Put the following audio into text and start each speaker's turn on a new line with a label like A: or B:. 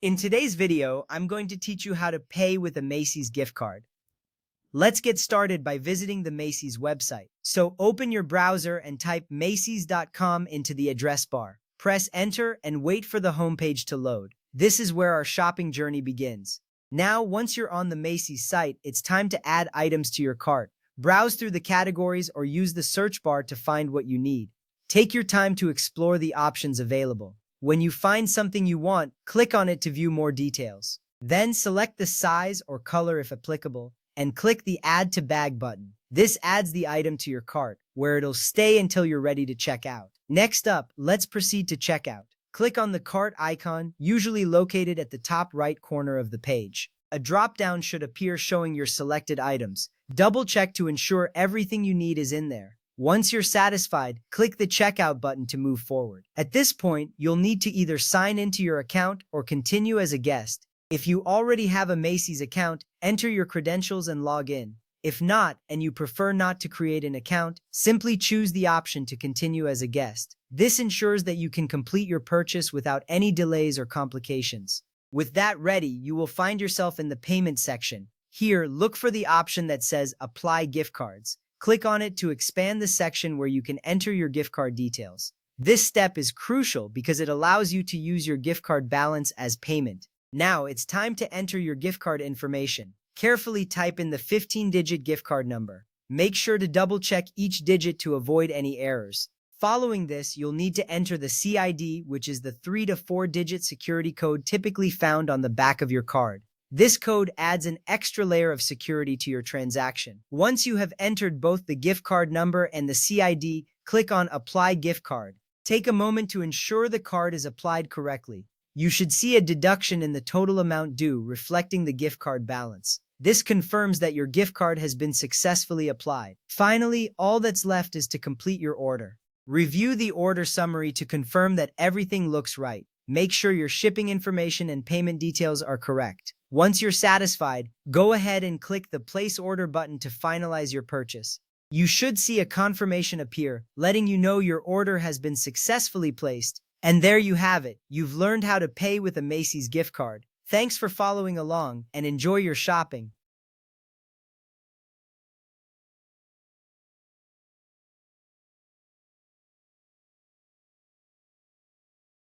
A: In today's video, I'm going to teach you how to pay with a Macy's gift card. Let's get started by visiting the Macy's website. So open your browser and type Macy's.com into the address bar. Press enter and wait for the homepage to load. This is where our shopping journey begins. Now, once you're on the Macy's site, it's time to add items to your cart. Browse through the categories or use the search bar to find what you need. Take your time to explore the options available. When you find something you want, click on it to view more details. Then select the size or color if applicable, and click the Add to Bag button. This adds the item to your cart, where it'll stay until you're ready to check out. Next up, let's proceed to checkout. Click on the cart icon, usually located at the top right corner of the page. A drop-down should appear showing your selected items. Double-check to ensure everything you need is in there. Once you're satisfied, click the checkout button to move forward. At this point, you'll need to either sign into your account or continue as a guest. If you already have a Macy's account, enter your credentials and log in. If not, and you prefer not to create an account, simply choose the option to continue as a guest. This ensures that you can complete your purchase without any delays or complications. With that ready, you will find yourself in the payment section. Here, look for the option that says Apply Gift Cards. Click on it to expand the section where you can enter your gift card details. This step is crucial because it allows you to use your gift card balance as payment. Now it's time to enter your gift card information. Carefully type in the 15-digit gift card number. Make sure to double-check each digit to avoid any errors. Following this, you'll need to enter the CID, which is the 3 to 4-digit security code typically found on the back of your card. This code adds an extra layer of security to your transaction. Once you have entered both the gift card number and the CID, click on Apply Gift Card. Take a moment to ensure the card is applied correctly. You should see a deduction in the total amount due, reflecting the gift card balance. This confirms that your gift card has been successfully applied. Finally, all that's left is to complete your order. Review the order summary to confirm that everything looks right. Make sure your shipping information and payment details are correct. Once you're satisfied, go ahead and click the Place Order button to finalize your purchase. You should see a confirmation appear, letting you know your order has been successfully placed. And there you have it. You've learned how to pay with a Macy's gift card. Thanks for following along, and enjoy your shopping.